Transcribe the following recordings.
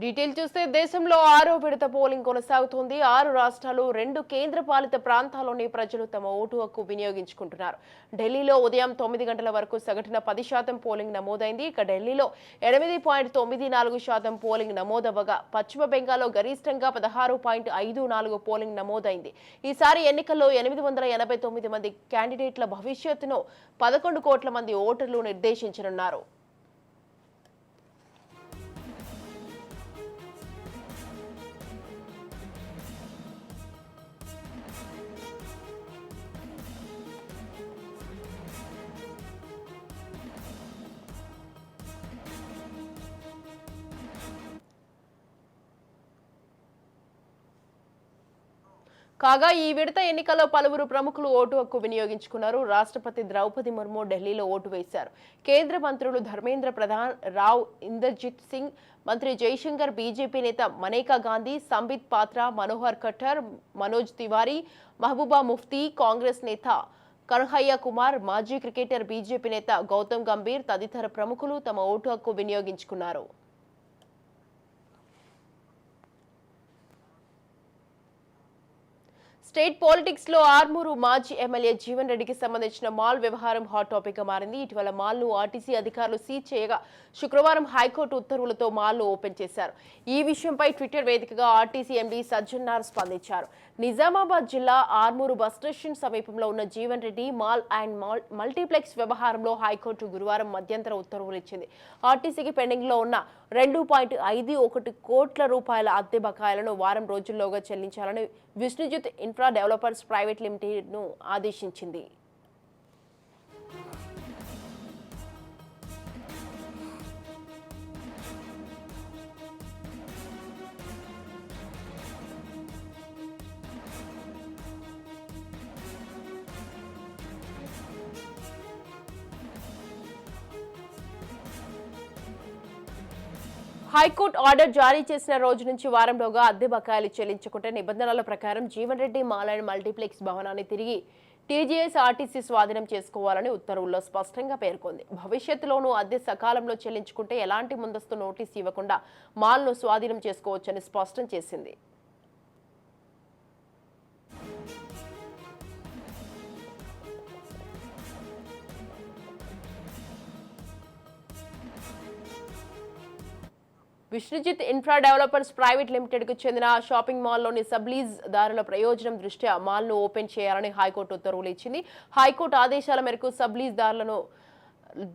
Detail చూస్తే దేశంలో 6వ విడత పోలింగ్ కొనసాగుతోంది. 6 రాష్ట్రాలు 2 కేంద్రపాలిత ప్రాంతాల్లోని ప్రజలు తమ ఓటు హక్కు వినియోగించుకుంటున్నారు. ఢిల్లీలో ఉదయం 9 గంటల వరకు సగటున 10% పోలింగ్ నమోదైంది. ఇక ఢిల్లీలో 8.94% పోలింగ్ నమోదవ్వగా పశ్చిమ బెంగాల్లో గరిష్టంగా 16.54 పోలింగ్ నమోదైంది. ఈసారి ఎన్నికల్లో 889 మంది క్యాండిడేట్ల భవిష్యత్తును 11 కోట్ల మంది ఓటర్లు నిర్దేశించనున్నారు. కాగా ఈ విడత ఎన్నికల్లో పలువురు ప్రముఖులు ఓటు హక్కు వినియోగించుకున్నారు. రాష్ట్రపతి ద్రౌపది ముర్ము ఢిల్లీలో ఓటు వేశారు. కేంద్ర మంత్రులు ధర్మేంద్ర ప్రధాన్, రావ్ ఇందర్జిత్ సింగ్, మంత్రి జైశంకర్, బీజేపీ నేత మనేకా గాంధీ, సంబిత్ పాత్ర, మనోహర్ ఖట్టర్, మనోజ్ తివారీ, మహబూబా ముఫ్తీ, కాంగ్రెస్ నేత కన్హయ్య కుమార్, మాజీ క్రికెటర్ బీజేపీ నేత గౌతమ్ గంభీర్ తదితర ప్రముఖులు తమ ఓటు హక్కు వినియోగించుకున్నారు. స్టేట్ పాలిటిక్స్ లో ఆర్మూరు మాజీ ఎమ్మెల్యే జీవన్ రెడ్డికి సంబంధించిన మాల్ వ్యవహారం హాట్ టాపిక్ గా మారింది. ఇటీవల మాల్ ను ఆర్టీసీ అధికారులు సీజ్ చేయగా శుక్రవారం హైకోర్టు ఉత్తర్వులతో మాల్ ను ఓపెన్ చేశారు. ఈ విషయంపై ట్విట్టర్ వేదికగా ఆర్టీసీ ఎండీ సజ్జనార్ స్పందించారు. నిజామాబాద్ జిల్లా ఆర్మూరు బస్ స్టేషన్ సమీపంలో ఉన్న Jeevan Reddy mall and multiplex వ్యవహారంలో హైకోర్టు గురువారం మధ్యంతర ఉత్తర్వులు ఇచ్చింది. ఆర్టీసీకి పెండింగ్ లో ఉన్న 2.51 కోట్ల రూపాయల అద్దె బకాయిలను వారం రోజుల్లోగా చెల్లించాలని Vishnujith infra developers private limited ను ఆదేశించింది. హైకోర్టు ఆర్డర్ జారీ చేసిన రోజు నుంచి వారంలోగా అద్దె బకాయిలు చెల్లించుకుంటే నిబంధనల ప్రకారం Jeevan Reddy mall and multiplex భవనాన్ని తిరిగి టీజీఎస్ ఆర్టీసీ స్వాధీనం చేసుకోవాలని ఉత్తర్వుల్లో స్పష్టంగా పేర్కొంది. భవిష్యత్తులోనూ అద్దె సకాలంలో చెల్లించుకుంటే ఎలాంటి ముందస్తు నోటీసు ఇవ్వకుండా మాల్ను స్వాధీనం చేసుకోవచ్చని స్పష్టం చేసింది. Vishnujith infra developers private limited కు చెందిన షాపింగ్ మాల్లోని సబ్లీజ్ దారుల ప్రయోజనం దృష్ట్యా మాల్ ను ఓపెన్ చేయాలని హైకోర్టు ఉత్తర్వులు ఇచ్చింది. హైకోర్టు ఆదేశాల మేరకు సబ్లీజ్ దారులను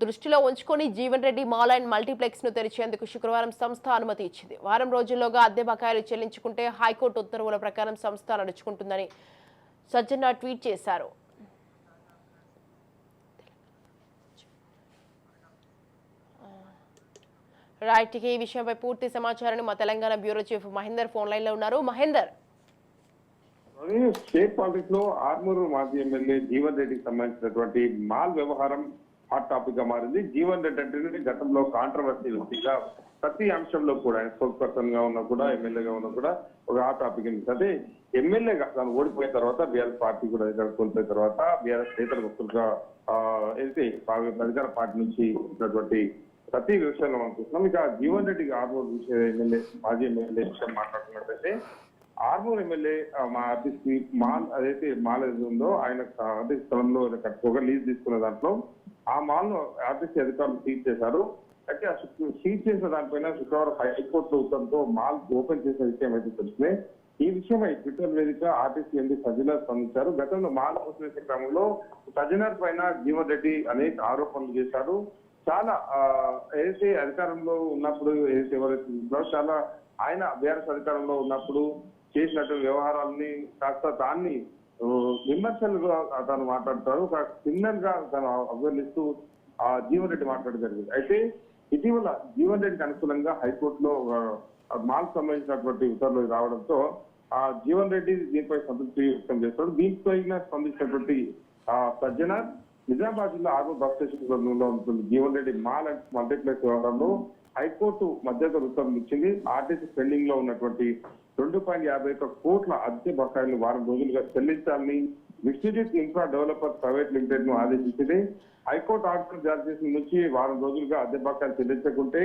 దృష్టిలో ఉంచుకొని Jeevan Reddy mall and multiplex ను తెరిచేందుకు శుక్రవారం సంస్థ అనుమతి ఇచ్చింది. వారం రోజుల్లోగా అద్దె బకాయిలు చెల్లించుకుంటే హైకోర్టు ఉత్తర్వుల ప్రకారం సంస్థ నడుచుకుంటుందని సజ్జన ట్వీట్ చేశారు. రైట్, ఈ విషయంపై పూర్తి సమాచారాన్ని మా Telangana bureau chief Mahender phone line లో ఉన్నారు. మహేందర్, స్టేట్ పాలిటిక్స్ లో ఆర్మూరు మాజీ ఎమ్మెల్యే జీవన్ రెడ్డికి సంబంధించినటువంటి మాల్ వ్యవహారం హాట్ టాపిక్ గా మారింది. జీవన్ రెడ్డి అంటే గతంలో కాంట్రవర్సీ వ్యక్తిగా ప్రతి అంశంలో కూడా ఆయన స్పోక్స్ పర్సన్ గా ఉన్నా కూడా ఎమ్మెల్యేగా ఉన్నా కూడా ఒక హాట్ టాపిక్ అంటే ఎమ్మెల్యేగా తాను ఓడిపోయిన తర్వాత బీఆర్ఎస్ పార్టీ కూడా కోల్పోయిన తర్వాత బీఆర్ఎస్ నేతల వ్యక్తులుగా అయితే అధికార పార్టీ నుంచి ఉన్నటువంటి ప్రతి విషయంలో మనం చూస్తున్నాం. ఇక జీవన్ రెడ్డికి ఆర్మూర్ ఎమ్మెల్యే మాజీ ఎమ్మెల్యే విషయం మాట్లాడుతున్నట్టయితే ఆర్మూర్ ఎమ్మెల్యే మా ఆర్టీసీ మాల్ అదైతే మాల్ ఏది ఉందో ఆయన ఆర్టీసీ స్థలంలో కట్టుకోగా లీజ్ తీసుకున్న దాంట్లో ఆ మాల్ ను ఆర్టీసీ అధికారులు సీజ్ చేశారు. అయితే ఆ సీజ్ చేసిన దానిపైన శుక్రవారం హైకోర్టు ఉత్తర్వులతో మాల్ ఓపెన్ చేసిన విషయం అయితే తెలిసిందే. ఈ విషయమై ట్విట్టర్ వేదిక ఆర్టీసీ ఎండీ సజ్జనార్ స్పందించారు. గతంలో మాల్ ఓపెన్ చేసే క్రమంలో సజ్జనార్ పైన జీవన్ రెడ్డి అనేక ఆరోపణలు చేశారు. చాలా ఏదైతే అధికారంలో ఉన్నప్పుడు ఏదైతే ఎవరైతే చాలా ఆయన బీఆర్ఎస్ అధికారంలో ఉన్నప్పుడు చేసినటువంటి వ్యవహారాలని కాస్త దాన్ని విమర్శలుగా తను మాట్లాడతారు. క్రిమినల్ గా తను అభివర్ణిస్తూ జీవన్ రెడ్డి మాట్లాడడం జరిగింది. అయితే ఇటీవల జీవన్ రెడ్డికి అనుకూలంగా హైకోర్టులో మాల్ సంబంధించినటువంటి ఉత్తర్వులు రావడంతో జీవన్ రెడ్డి దీనిపై సంతృప్తి వ్యక్తం చేస్తారు. దీనిపై స్పందించినటువంటి సజ్జనార్ నిజామాబాద్ జిల్లా ఆర్మూర్ బస్ స్టేషన్ లో ఉంటుంది Jeevan Reddy mall and multiplex వ్యవహారంలో హైకోర్టు మధ్యంతర ఉత్తర్వులు ఇచ్చింది. ఆర్టీసీ పెండింగ్ లో ఉన్నటువంటి 2.51 కోట్ల అద్దె బకాయిలు వారం రోజులుగా చెల్లించాలని Vishwajit infra developers private limited ను ఆదేశించింది. హైకోర్టు ఆర్డర్ జారీ చేసిన నుంచి వారం రోజులుగా అద్దె బకాయిలు చెల్లించకుంటే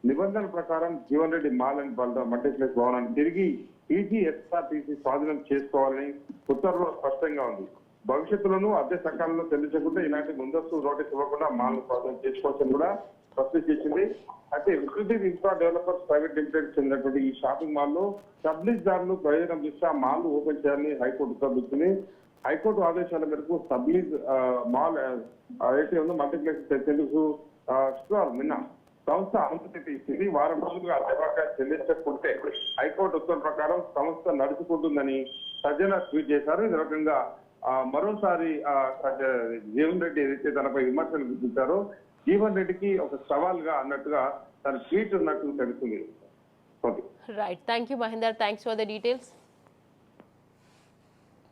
నిబంధనల ప్రకారం Jeevan Reddy mall and multiplex భవనాన్ని తిరిగి ఈజీఎస్ఆర్టీసీ స్వాధీనం చేసుకోవాలని ఉత్తర్వులో స్పష్టంగా ఉంది. భవిష్యత్తులోనూ అద్దె సకాలంలో చెల్లించకుండా ఇలాంటి ముందస్తు నోటీస్ ఇవ్వకుండా మాల్ స్వాధీనం చేసుకోవచ్చని కూడా స్పష్టం చేసింది. అయితే Vishwajit infra developers private limited చెందినటువంటి ఈ షాపింగ్ మాల్ లో సబ్లీజ్దారులు ప్రయోజనం దృష్ట్యా మాల్ ఓపెన్ చేయాలని హైకోర్టు ఉత్తర్వుతుంది. హైకోర్టు ఆదేశాల మేరకు సబ్లీజ్ మాల్ ఏదైతే ఉందో మల్టీప్లెక్స్ తెచ్చేందుకు శుక్రవారం నిన్న సంస్థ అనుమతి ఇచ్చింది. వారం రోజులుగా అద్దె బకాయిలు చెల్లించకుంటే హైకోర్టు ఉత్తర్వు ప్రకారం సంస్థ నడుచుకుంటుందని సజ్జన ట్వీట్ చేశారు. ఈ రకంగా మరోసారి జీవన్ రెడ్డి ఏదైతే తనపై విమర్శలు గుర్తించారో జీవన్ రెడ్డికి ఒక సవాల్ గా అన్నట్టుగా తన ట్వీట్ ఉన్నట్టు తెలుస్తుంది. Right, thank you Mahender, thanks for the details.